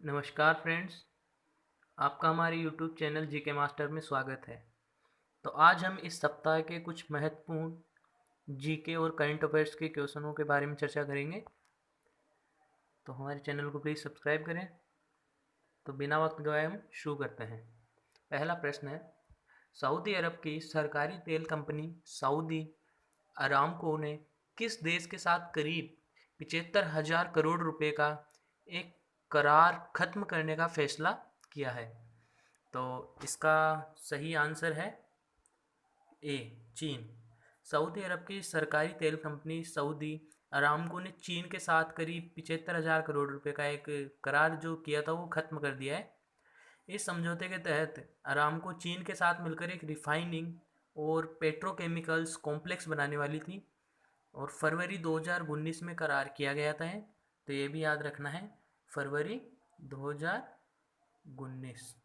नमस्कार फ्रेंड्स, आपका हमारे यूट्यूब चैनल जीके मास्टर में स्वागत है। तो आज हम इस सप्ताह के कुछ महत्वपूर्ण जीके और करंट अफेयर्स के क्वेश्चनों के बारे में चर्चा करेंगे। तो हमारे चैनल को प्लीज़ सब्सक्राइब करें। तो बिना वक्त गवाए हम शुरू करते हैं। पहला प्रश्न है, सऊदी अरब की सरकारी तेल कंपनी सऊदी अरामको ने किस देश के साथ करीब 75,000 करोड़ रुपए का एक करार खत्म करने का फैसला किया है? तो इसका सही आंसर है ए, चीन। सऊदी अरब की सरकारी तेल कंपनी सऊदी अरामको ने चीन के साथ करीब 75,000 करोड़ रुपए का एक करार जो किया था वो खत्म कर दिया है। इस समझौते के तहत अरामको चीन के साथ मिलकर एक रिफाइनिंग और पेट्रोकेमिकल्स कॉम्प्लेक्स बनाने वाली थी और फरवरी 2019 में करार किया गया था। तो ये भी याद रखना है, फरवरी 2019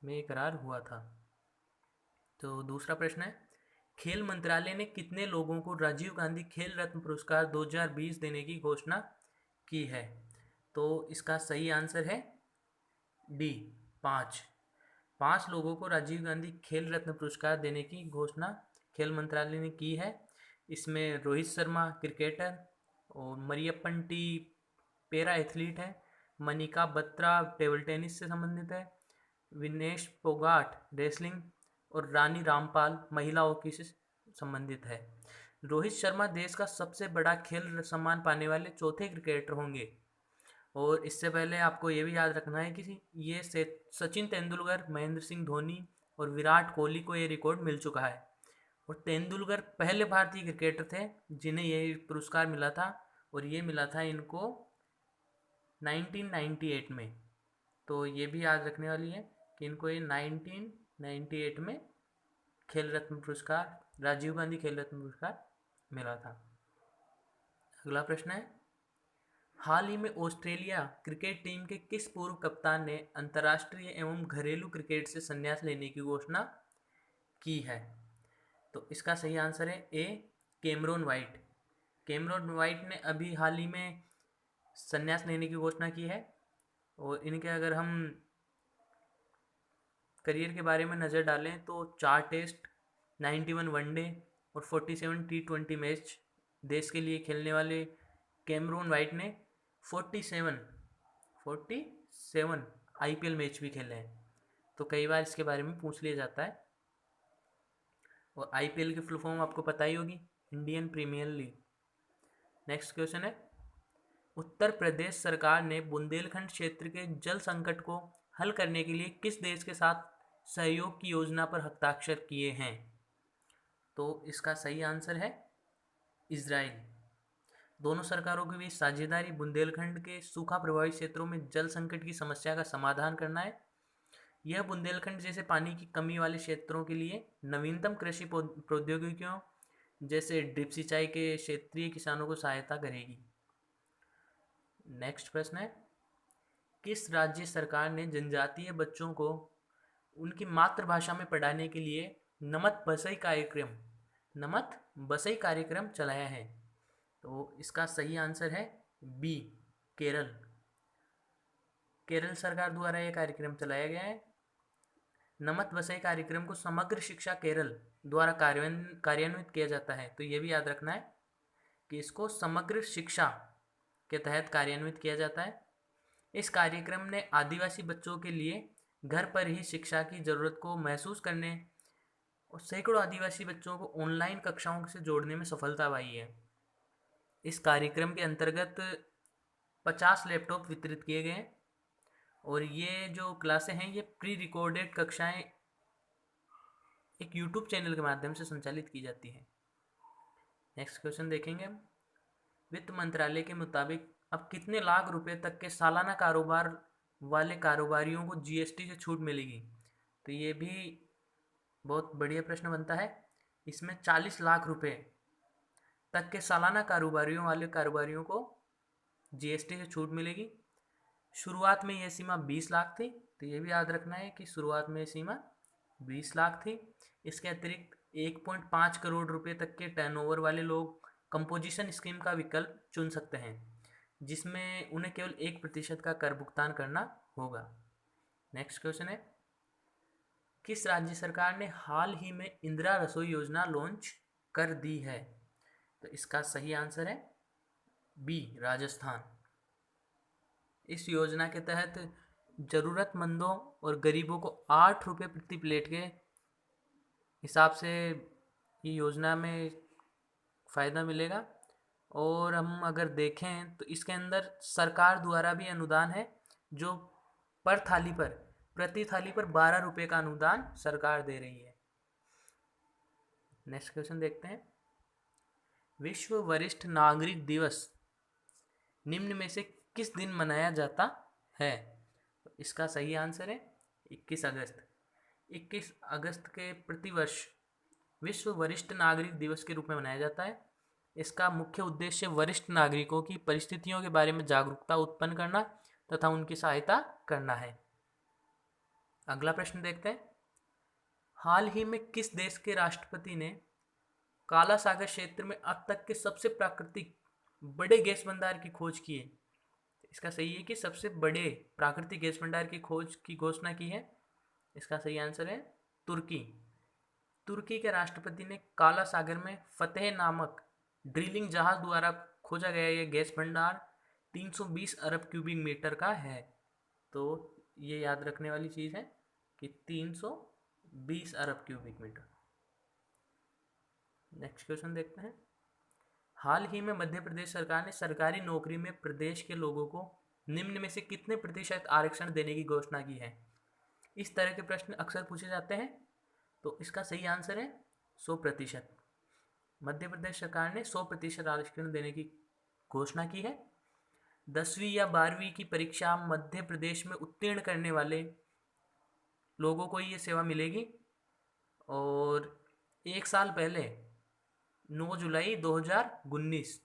में ये करार हुआ था। तो दूसरा प्रश्न है, खेल मंत्रालय ने कितने लोगों को राजीव गांधी खेल रत्न पुरस्कार 2020 देने की घोषणा की है? तो इसका सही आंसर है डी, 5। 5 लोगों को राजीव गांधी खेल रत्न पुरस्कार देने की घोषणा खेल मंत्रालय ने की है। इसमें रोहित शर्मा क्रिकेटर और मरियप्पन टी पैरा एथलीट है, मनिका बत्रा टेबल टेनिस से संबंधित है, विनेश फोगाट रेसलिंग और रानी रामपाल महिला हॉकी से संबंधित है। रोहित शर्मा देश का सबसे बड़ा खेल सम्मान पाने वाले चौथे क्रिकेटर होंगे। और इससे पहले आपको ये भी याद रखना है कि ये सचिन तेंदुलकर, महेंद्र सिंह धोनी और विराट कोहली को ये रिकॉर्ड मिल चुका है। और तेंदुलकर पहले भारतीय क्रिकेटर थे जिन्हें ये पुरस्कार मिला था और ये मिला था इनको 1998 में। तो ये भी याद रखने वाली है कि इनको ये 1998 में खेल रत्न पुरस्कार, राजीव गांधी खेल रत्न पुरस्कार मिला था। अगला प्रश्न है, हाल ही में ऑस्ट्रेलिया क्रिकेट टीम के किस पूर्व कप्तान ने अंतर्राष्ट्रीय एवं घरेलू क्रिकेट से संन्यास लेने की घोषणा की है? तो इसका सही आंसर है ए, कैमरॉन वाइट। कैमरॉन वाइट ने अभी हाल ही में संन्यास लेने की घोषणा की है। और इनके अगर हम करियर के बारे में नज़र डालें तो 4 टेस्ट, 91 वनडे और 47 T20 मैच देश के लिए खेलने वाले कैमरून वाइट ने 47 आईपीएल मैच भी खेले हैं। तो कई बार इसके बारे में पूछ लिया जाता है। और आईपीएल की फुल फॉर्म आपको पता ही होगी, Indian premier league. Next question है, उत्तर प्रदेश सरकार ने बुंदेलखंड क्षेत्र के जल संकट को हल करने के लिए किस देश के साथ सहयोग की योजना पर हस्ताक्षर किए हैं? तो इसका सही आंसर है इजराइल। दोनों सरकारों के बीच साझेदारी बुंदेलखंड के सूखा प्रभावित क्षेत्रों में जल संकट की समस्या का समाधान करना है। यह बुंदेलखंड जैसे पानी की कमी वाले क्षेत्रों के लिए नवीनतम कृषि प्रौद्योगिकियों जैसे ड्रिप सिंचाई के क्षेत्रीय किसानों को सहायता करेगी। नेक्स्ट प्रश्न है, किस राज्य सरकार ने जनजातीय बच्चों को उनकी मातृभाषा में पढ़ाने के लिए नमत बसई कार्यक्रम चलाया है? तो इसका सही आंसर है बी, केरल। केरल सरकार द्वारा यह कार्यक्रम चलाया गया है। नमत बसई कार्यक्रम को समग्र शिक्षा केरल द्वारा कार्यान्वित किया जाता है। तो ये भी याद रखना है कि इसको समग्र शिक्षा के तहत कार्यान्वित किया जाता है। इस कार्यक्रम ने आदिवासी बच्चों के लिए घर पर ही शिक्षा की ज़रूरत को महसूस करने और सैकड़ों आदिवासी बच्चों को ऑनलाइन कक्षाओं से जोड़ने में सफलता पाई है। इस कार्यक्रम के अंतर्गत 50 लैपटॉप वितरित किए गए हैं और ये जो क्लासें हैं ये प्री रिकॉर्डेड कक्षाएं एक यूट्यूब चैनल के माध्यम से संचालित की जाती हैं। नेक्स्ट क्वेश्चन देखेंगे हम, वित्त मंत्रालय के मुताबिक अब कितने लाख रुपए तक के सालाना कारोबार वाले कारोबारियों को जीएसटी से छूट मिलेगी? तो ये भी बहुत बढ़िया प्रश्न बनता है। इसमें 40 लाख रुपए तक के सालाना कारोबारियों वाले कारोबारियों को जीएसटी से छूट मिलेगी। शुरुआत में यह सीमा 20 लाख थी। तो ये भी याद रखना है कि शुरुआत में सीमा 20 लाख थी। इसके अतिरिक्त 1.5 करोड़ रुपए तक के टर्नओवर वाले लोग कंपोजिशन स्कीम का विकल्प चुन सकते हैं, जिसमें उन्हें केवल 1% का कर भुगतान करना होगा। नेक्स्ट क्वेश्चन है, किस राज्य सरकार ने हाल ही में इंदिरा रसोई योजना लॉन्च कर दी है? तो इसका सही आंसर है बी, राजस्थान। इस योजना के तहत ज़रूरतमंदों और गरीबों को 8 रुपये प्रति प्लेट के हिसाब से ये योजना में फ़ायदा मिलेगा। और हम अगर देखें तो इसके अंदर सरकार द्वारा भी अनुदान है, जो प्रति थाली पर 12 रुपये का अनुदान सरकार दे रही है। नेक्स्ट क्वेश्चन देखते हैं, विश्व वरिष्ठ नागरिक दिवस निम्न में से किस दिन मनाया जाता है? तो इसका सही आंसर है 21 अगस्त। 21 अगस्त के प्रतिवर्ष विश्व वरिष्ठ नागरिक दिवस के रूप में मनाया जाता है। इसका मुख्य उद्देश्य वरिष्ठ नागरिकों की परिस्थितियों के बारे में जागरूकता उत्पन्न करना तथा उनकी सहायता करना है। अगला प्रश्न देखते हैं, हाल ही में किस देश के राष्ट्रपति ने काला सागर क्षेत्र में अब तक के सबसे प्राकृतिक बड़े गैस भंडार की खोज की है? इसका सही है कि सबसे बड़े प्राकृतिक गैस भंडार की खोज की घोषणा की है। इसका सही आंसर है तुर्की। तुर्की के राष्ट्रपति ने काला सागर में फतेह नामक ड्रिलिंग जहाज द्वारा खोजा गया ये गैस भंडार 320 अरब क्यूबिक मीटर का है। तो ये याद रखने वाली चीज़ है कि 320 अरब क्यूबिक मीटर। नेक्स्ट क्वेश्चन देखते हैं, हाल ही में मध्य प्रदेश सरकार ने सरकारी नौकरी में प्रदेश के लोगों को निम्न में से कितने प्रतिशत आरक्षण देने की घोषणा की है? इस तरह के प्रश्न अक्सर पूछे जाते हैं, तो इसका सही आंसर है 100%। मध्य प्रदेश सरकार ने 100% आरक्षण देने की घोषणा की है। 10वीं या 12वीं की परीक्षा मध्य प्रदेश में उत्तीर्ण करने वाले लोगों को ये सेवा मिलेगी। और एक साल पहले 9 जुलाई 2019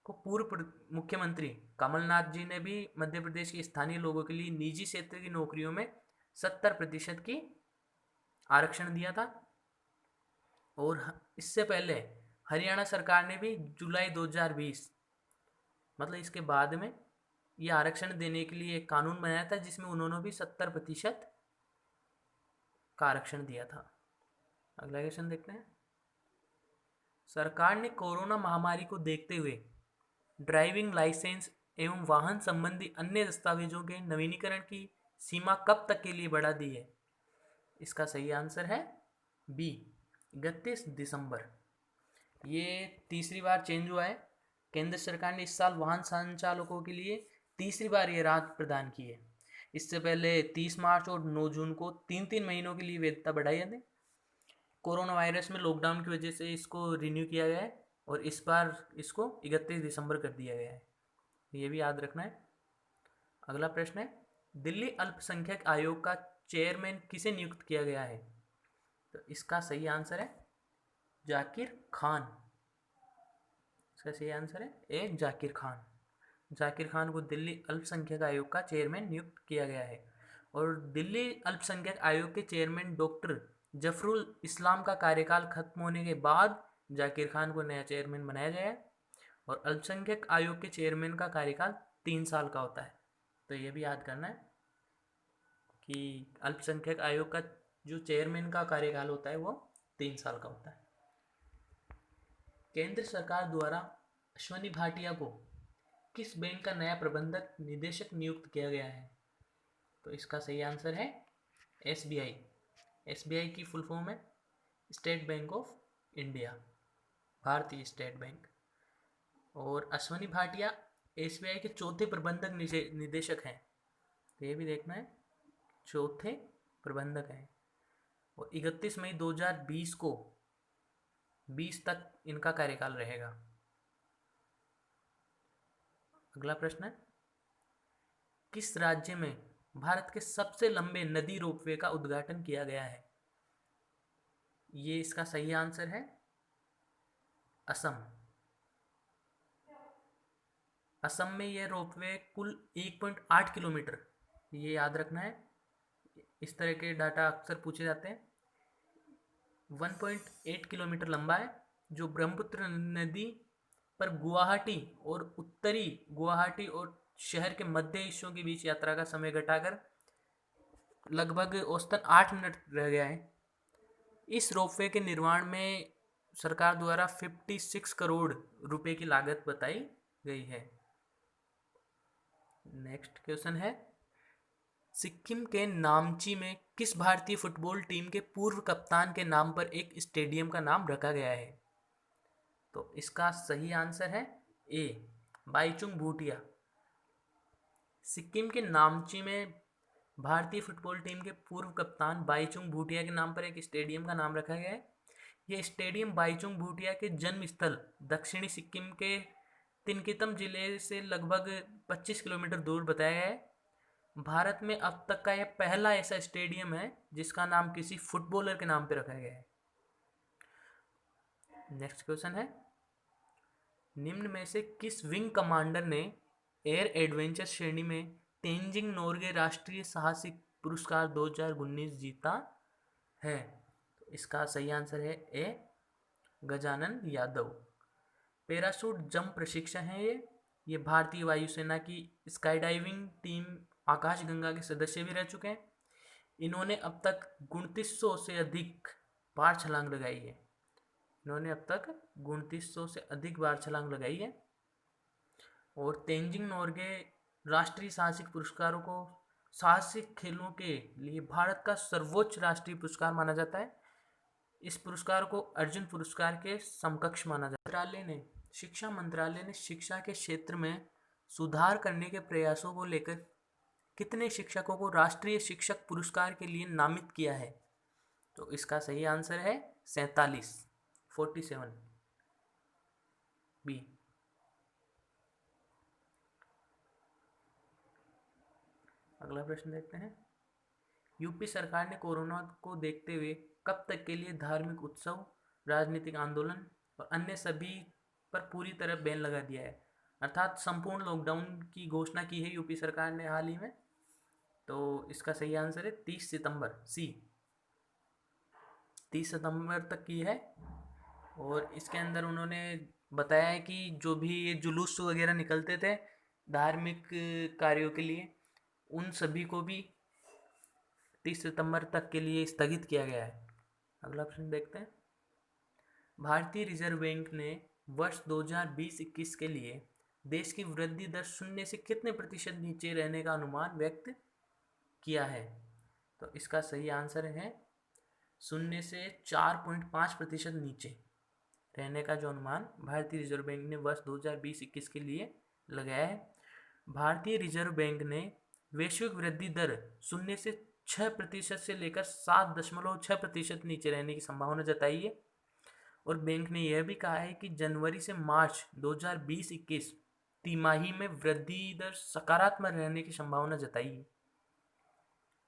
को पूर्व मुख्यमंत्री कमलनाथ जी ने भी मध्य प्रदेश के स्थानीय लोगों के लिए निजी क्षेत्र की नौकरियों में 70% की आरक्षण दिया था। और इससे पहले हरियाणा सरकार ने भी जुलाई 2020 मतलब इसके बाद में ये आरक्षण देने के लिए एक कानून बनाया था, जिसमें उन्होंने भी 70% का आरक्षण दिया था। अगला क्वेश्चन देखते हैं, सरकार ने कोरोना महामारी को देखते हुए ड्राइविंग लाइसेंस एवं वाहन संबंधी अन्य दस्तावेजों के नवीनीकरण की सीमा कब तक के लिए बढ़ा दी है? इसका सही आंसर है बी, 31 दिसंबर। ये तीसरी बार चेंज हुआ है। केंद्र सरकार ने इस साल वाहन संचालकों के लिए तीसरी बार ये राहत प्रदान की है। इससे पहले 30 मार्च और 9 जून को 3-3 महीनों के लिए वैधता बढ़ाई जाती है। कोरोना वायरस में लॉकडाउन की वजह से इसको रिन्यू किया गया है और इस बार इसको 31 दिसंबर कर दिया गया है। ये भी याद रखना है। अगला प्रश्न है, दिल्ली अल्पसंख्यक आयोग का चेयरमैन किसे नियुक्त किया गया है? तो इसका सही आंसर है जाकिर खान। इसका सही आंसर है ए, जाकिर खान। जाकिर खान को दिल्ली अल्पसंख्यक आयोग का चेयरमैन नियुक्त किया गया है। और दिल्ली अल्पसंख्यक आयोग के चेयरमैन डॉक्टर जफरुल इस्लाम का कार्यकाल खत्म होने के बाद जाकिर खान को नया चेयरमैन बनाया गया है। और अल्पसंख्यक आयोग के चेयरमैन का कार्यकाल 3 साल का होता है। तो ये भी याद करना है कि अल्पसंख्यक आयोग का जो चेयरमैन का कार्यकाल होता है वो 3 साल का होता है। केंद्र सरकार द्वारा अश्वनी भाटिया को किस बैंक का नया प्रबंधक निदेशक नियुक्त किया गया है? तो इसका सही आंसर है एसबीआई। एसबीआई की फुल फॉर्म है स्टेट बैंक ऑफ इंडिया, भारतीय स्टेट बैंक। और अश्वनी भाटिया एसबीआई के चौथे प्रबंधक निदेशक हैं। तो ये भी देखना है, चौथे प्रबंधक हैं। और 31 मई 2020 को 20 तक इनका कार्यकाल रहेगा। अगला प्रश्न है, किस राज्य में भारत के सबसे लंबे नदी रोपवे का उद्घाटन किया गया है? ये इसका सही आंसर है असम। असम में यह रोपवे कुल 1.8 किलोमीटर, ये याद रखना है, इस तरह के डाटा अक्सर पूछे जाते हैं। 1.8 किलोमीटर लंबा है, जो ब्रह्मपुत्र नदी पर गुवाहाटी और शहर के मध्य हिस्सों के बीच यात्रा का समय घटाकर लगभग औसतन 8 मिनट रह गया है। इस रोपवे के निर्माण में सरकार द्वारा 56 करोड़ रुपए की लागत बताई गई है। नेक्स्ट क्वेश्चन है, सिक्किम के नामची में किस भारतीय फुटबॉल टीम के पूर्व कप्तान के नाम पर एक स्टेडियम का नाम रखा गया है? तो इसका सही आंसर है ए, बाईचुंग भूटिया। सिक्किम के नामची में भारतीय फुटबॉल टीम के पूर्व कप्तान बाईचुंग भूटिया के नाम पर एक स्टेडियम का नाम रखा गया है। यह स्टेडियम बाईचुंग भूटिया के जन्म स्थल दक्षिणी सिक्किम के तिनकितम जिले से लगभग 25 किलोमीटर दूर बताया गया है। भारत में अब तक का यह पहला ऐसा स्टेडियम है जिसका नाम किसी फुटबॉलर के नाम पर रखा गया है। नेक्स्ट क्वेश्चन है, निम्न में से किस विंग कमांडर ने एयर एडवेंचर श्रेणी में तेंजिंग नोर्गे राष्ट्रीय साहसिक पुरस्कार 2019 जीता है? तो इसका सही आंसर है ए, गजानन यादव। पैराशूट जंप प्रशिक्षण है ये भारतीय वायुसेना की स्काई डाइविंग टीम आकाशगंगा के सदस्य भी रह चुके हैं। इन्होंने अब तक 2900 से अधिक बार छलांग लगाई है। और तेंजिंग नोर्गे राष्ट्रीय साहसिक पुरस्कारों को साहसिक खेलों के लिए भारत का सर्वोच्च राष्ट्रीय पुरस्कार माना जाता है। इस पुरस्कार को अर्जुन पुरस्कार के समकक्ष माना जाता है। शिक्षा मंत्रालय ने शिक्षा के क्षेत्र में सुधार करने के प्रयासों को लेकर कितने शिक्षकों को राष्ट्रीय शिक्षक पुरस्कार के लिए नामित किया है? तो इसका सही आंसर है 47 बी। अगला प्रश्न देखते हैं, यूपी सरकार ने कोरोना को देखते हुए कब तक के लिए धार्मिक उत्सव, राजनीतिक आंदोलन और अन्य सभी पर पूरी तरह बैन लगा दिया है, अर्थात संपूर्ण लॉकडाउन की घोषणा की है यूपी सरकार ने हाल ही में। तो इसका सही आंसर है 30 सितंबर सी, 30 सितंबर तक की है। और इसके अंदर उन्होंने बताया है कि जो भी ये जुलूस वगैरह निकलते थे धार्मिक कार्यों के लिए, उन सभी को भी 30 सितंबर तक के लिए स्थगित किया गया है। अगला प्रश्न देखते हैं, भारतीय रिजर्व बैंक ने वर्ष 2020-21 के लिए देश की वृद्धि दर 0 से कितने प्रतिशत नीचे रहने का अनुमान व्यक्त किया है? तो इसका सही आंसर है 0 से 4.5% नीचे रहने का जो अनुमान भारतीय रिजर्व बैंक ने वर्ष 2020-21 के लिए लगाया है। भारतीय रिजर्व बैंक ने वैश्विक वृद्धि दर 0 से 6% से लेकर 7.6% नीचे रहने की संभावना जताई है। और बैंक ने यह भी कहा है कि जनवरी से मार्च 2020-21 तिमाही में वृद्धि दर सकारात्मक रहने की संभावना जताई है।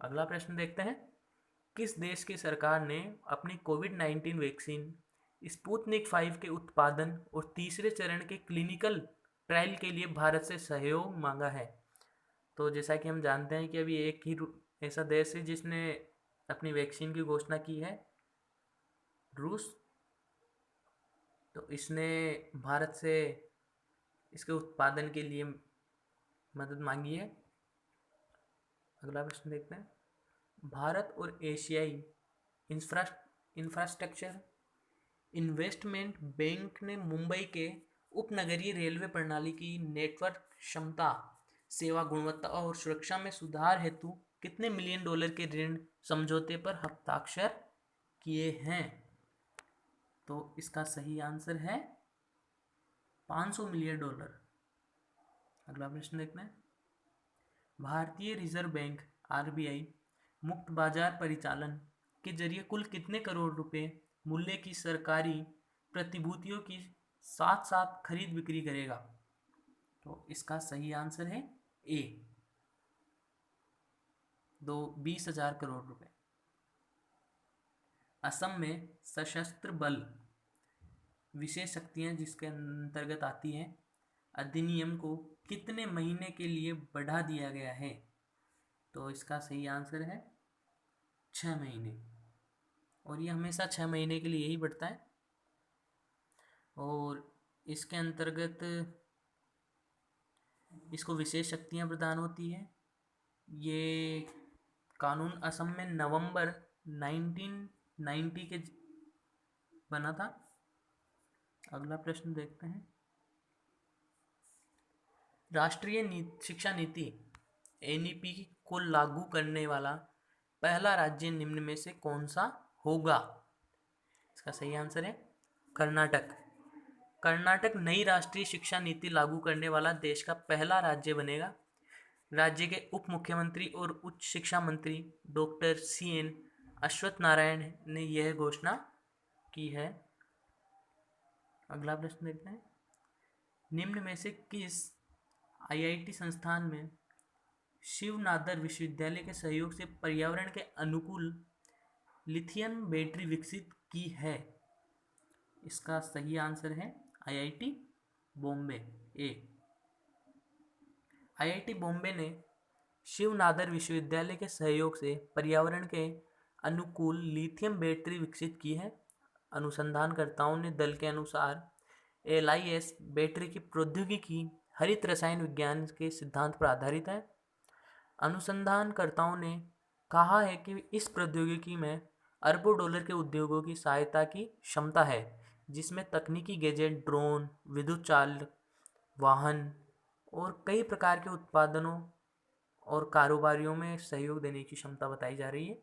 अगला प्रश्न देखते हैं, किस देश की सरकार ने अपनी कोविड-19 वैक्सीन स्पुतनिक 5 के उत्पादन और तीसरे चरण के क्लिनिकल ट्रायल के लिए भारत से सहयोग मांगा है? तो जैसा कि हम जानते हैं कि अभी एक ही ऐसा देश है जिसने अपनी वैक्सीन की घोषणा की है, रूस। तो इसने भारत से इसके उत्पादन के लिए मदद मांगी है। अगला प्रश्न देखते हैं, भारत और एशियाई इंफ्रास्ट्रक्चर इन्वेस्टमेंट बैंक ने मुंबई के उपनगरीय रेलवे प्रणाली की नेटवर्क क्षमता, सेवा गुणवत्ता और सुरक्षा में सुधार हेतु कितने मिलियन डॉलर के ऋण समझौते पर हस्ताक्षर किए हैं? तो इसका सही आंसर है 500 मिलियन डॉलर। अगला प्रश्न देखते हैं, भारतीय रिजर्व बैंक आरबीआई मुक्त बाजार परिचालन के जरिए कुल कितने करोड़ रुपए मूल्य की सरकारी प्रतिभूतियों की साथ साथ खरीद बिक्री करेगा? तो इसका सही आंसर है ए, 20,000 करोड़ रुपए। असम में सशस्त्र बल विशेष शक्तियां जिसके अंतर्गत आती हैं अधिनियम को कितने महीने के लिए बढ़ा दिया गया है? तो इसका सही आंसर है 6 महीने, और ये हमेशा 6 महीने के लिए ही बढ़ता है। और इसके अंतर्गत इसको विशेष शक्तियाँ प्रदान होती है। ये कानून असम में नवंबर 1990 के बना था। अगला प्रश्न देखते हैं। राष्ट्रीय शिक्षा नीति एनईपी को लागू करने वाला पहला राज्य निम्न में से कौन सा होगा? इसका सही आंसर है कर्नाटक। कर्नाटक नई राष्ट्रीय शिक्षा नीति लागू करने वाला देश का पहला राज्य बनेगा। राज्य के उप मुख्यमंत्री और उच्च शिक्षा मंत्री डॉक्टर CN अश्वत्थ नारायण ने यह घोषणा की है। अगला प्रश्न देखते हैं। निम्न में से किस IIT संस्थान में शिव नादर विश्वविद्यालय के सहयोग से पर्यावरण के अनुकूल लिथियम बैटरी विकसित की है? इसका सही आंसर है IIT बॉम्बे ए। IIT बॉम्बे ने शिव नादर विश्वविद्यालय के सहयोग से पर्यावरण के अनुकूल लिथियम बैटरी विकसित की है। अनुसंधानकर्ताओं ने दल के अनुसार LIS बैटरी की प्रौद्योगिकी हरित रसायन विज्ञान के सिद्धांत पर आधारित है। अनुसंधानकर्ताओं ने कहा है कि इस प्रौद्योगिकी में अरबों डॉलर के उद्योगों की सहायता की क्षमता है, जिसमें तकनीकी गैजेट, ड्रोन, विद्युत चालित वाहन और कई प्रकार के उत्पादनों और कारोबारियों में सहयोग देने की क्षमता बताई जा रही है।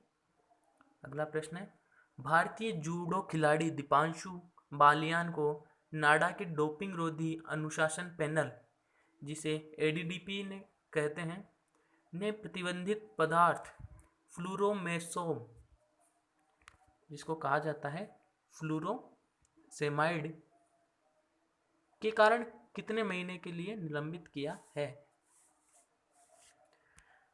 अगला प्रश्न है। भारतीय जूडो खिलाड़ी दीपांशु बालियान को नाडा के डोपिंग रोधी अनुशासन पैनल, जिसे ADDP ने कहते हैं, ने प्रतिबंधित पदार्थ फ्लूरोमेसोम, जिसको कहा जाता है फ्लूरोसेमाइड, के कारण कितने महीने के लिए निलंबित किया है?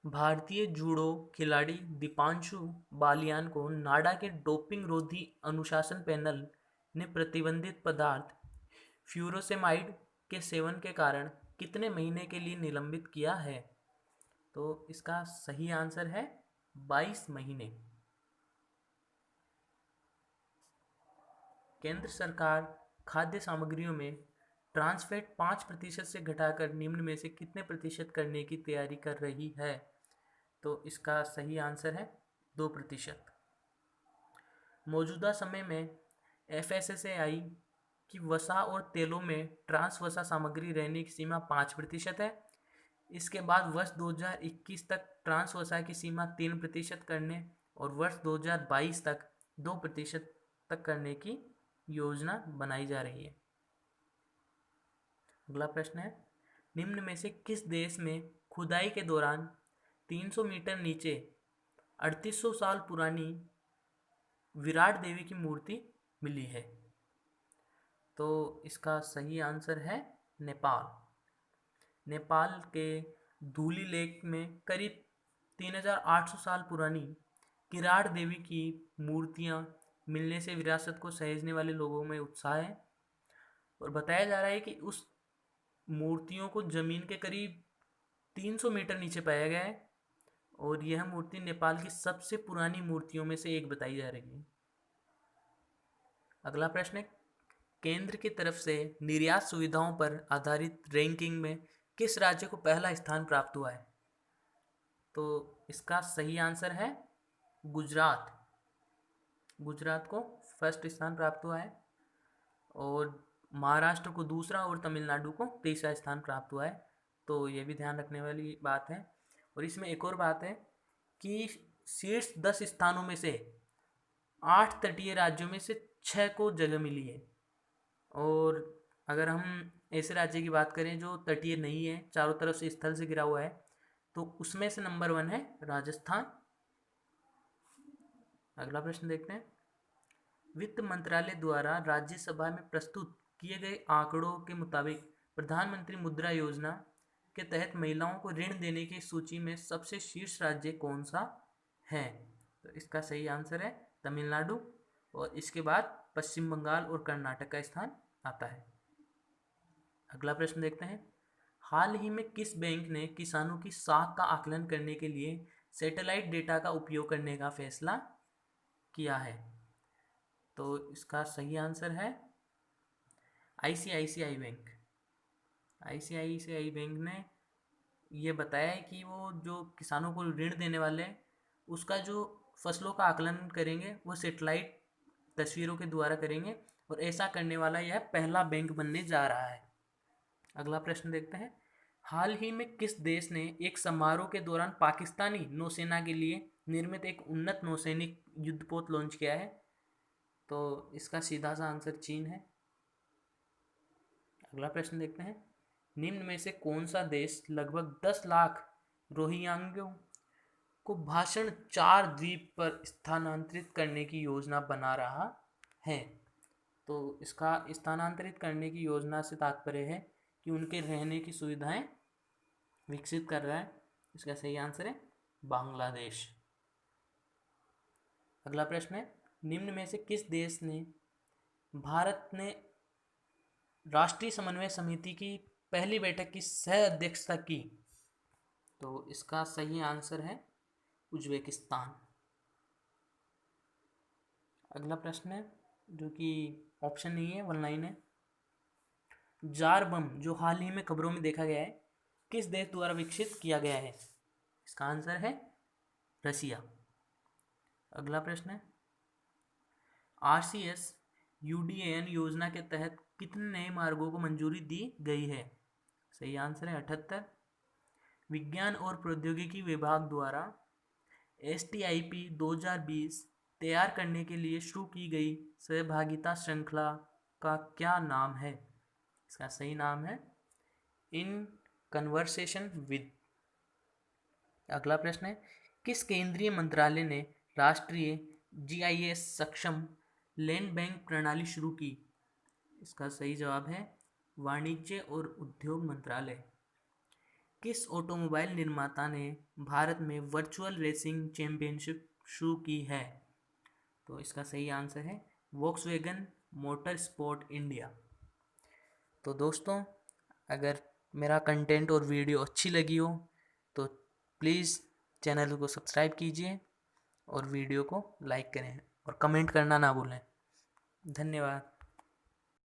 भारतीय जूडो खिलाड़ी दीपांशु बालियान को नाडा के डोपिंग रोधी अनुशासन पैनल ने प्रतिबंधित पदार्थ फ्यूरोसेमाइड के सेवन के कारण कितने महीने के लिए निलंबित किया है? तो इसका सही आंसर है 22 महीने। केंद्र सरकार खाद्य सामग्रियों में ट्रांसफैट 5% से घटाकर निम्न में से कितने प्रतिशत करने की तैयारी कर रही है? तो इसका सही आंसर है 2%। मौजूदा समय में FSSAI की वसा और तेलों में ट्रांस वसा सामग्री रहने की सीमा 5% है। इसके बाद वर्ष 2021 तक ट्रांस वसा की सीमा 3% करने और वर्ष 2022 तक 2% तक करने की योजना बनाई जा रही है। अगला प्रश्न है। निम्न में से किस देश में खुदाई के दौरान 300 मीटर नीचे 3800 साल पुरानी विराट देवी की मूर्ति मिली है? तो इसका सही आंसर है नेपाल। नेपाल के धूली लेक में करीब 3800 साल पुरानी किराड़ देवी की मूर्तियां मिलने से विरासत को सहेजने वाले लोगों में उत्साह है और बताया जा रहा है कि उस मूर्तियों को जमीन के करीब 300 मीटर नीचे पाया गया है और यह मूर्ति नेपाल की सबसे पुरानी मूर्तियों में से एक बताई जा रही है। अगला प्रश्न है। केंद्र की तरफ से निर्यात सुविधाओं पर आधारित रैंकिंग में किस राज्य को पहला स्थान प्राप्त हुआ है? तो इसका सही आंसर है गुजरात। गुजरात को फर्स्ट स्थान प्राप्त हुआ है और महाराष्ट्र को दूसरा और तमिलनाडु को तीसरा स्थान प्राप्त हुआ है। तो ये भी ध्यान रखने वाली बात है। और इसमें एक और बात है कि शीर्ष 10 स्थानों में से 8 तटीय राज्यों में से 6 को जगह मिली है। और अगर हम ऐसे राज्य की बात करें जो तटीय नहीं है, चारों तरफ से स्थल से घिरा हुआ है, तो उसमें से नंबर 1 है राजस्थान। अगला प्रश्न देखते हैं। वित्त मंत्रालय द्वारा राज्यसभा में प्रस्तुत किए गए आंकड़ों के मुताबिक प्रधानमंत्री मुद्रा योजना के तहत महिलाओं को ऋण देने की सूची में सबसे शीर्ष राज्य कौन सा है? तो इसका सही आंसर है तमिलनाडु और इसके बाद पश्चिम बंगाल और कर्नाटक का स्थान आता है। अगला प्रश्न देखते हैं। हाल ही में किस बैंक ने किसानों की साख का आकलन करने के लिए सैटेलाइट डेटा का उपयोग करने का फैसला किया है? तो इसका सही आंसर है आईसीआईसीआई बैंक। आईसीआईसीआई बैंक ने ये बताया है कि वो जो किसानों को ऋण देने वाले हैं उसका जो फसलों का आकलन करेंगे वो सेटेलाइट तस्वीरों के द्वारा करेंगे, और ऐसा करने वाला यह पहला बैंक बनने जा रहा है। अगला प्रश्न देखते हैं। हाल ही में किस देश ने एक समारोह के दौरान पाकिस्तानी नौसेना के लिए निर्मित एक उन्नत नौसैनिक युद्धपोत लॉन्च किया है? तो इसका सीधा सा आंसर चीन है। अगला प्रश्न देखते हैं। निम्न में से कौन सा देश लगभग 10 लाख रोहिंग्याओं को भाषण 4 द्वीप पर स्थानांतरित करने की योजना बना रहा है? तो इसका स्थानांतरित करने की योजना से तात्पर्य है कि उनके रहने की सुविधाएं विकसित कर रहा है। इसका सही आंसर है बांग्लादेश। अगला प्रश्न है। निम्न में से किस देश ने भारत ने राष्ट्रीय समन्वय समिति की पहली बैठक की सह अध्यक्षता की? तो इसका सही आंसर है उज्बेकिस्तान। अगला प्रश्न है जो कि ऑप्शन नहीं है, 1 लाइन है। जार बम जो हाल ही में खबरों में देखा गया है किस देश द्वारा विकसित किया गया है? इसका आंसर है रसिया। अगला प्रश्न है। आरसीएस यूडीएएन योजना के तहत कितने नए मार्गों को मंजूरी दी गई है? सही आंसर है 78। विज्ञान और प्रौद्योगिकी विभाग द्वारा STIP 2020 तैयार करने के लिए शुरू की गई सहभागिता श्रृंखला का क्या नाम है? इसका सही नाम है इन कन्वर्सेशन विद। अगला प्रश्न है। किस केंद्रीय मंत्रालय ने राष्ट्रीय GIS सक्षम लैंड बैंक प्रणाली शुरू की? इसका सही जवाब है वाणिज्य और उद्योग मंत्रालय। किस ऑटोमोबाइल निर्माता ने भारत में वर्चुअल रेसिंग चैंपियनशिप शुरू की है? तो इसका सही आंसर है वोक्सवैगन मोटर स्पोर्ट इंडिया। तो दोस्तों, अगर मेरा कंटेंट और वीडियो अच्छी लगी हो तो प्लीज़ चैनल को सब्सक्राइब कीजिए और वीडियो को लाइक करें और कमेंट करना ना भूलें। धन्यवाद।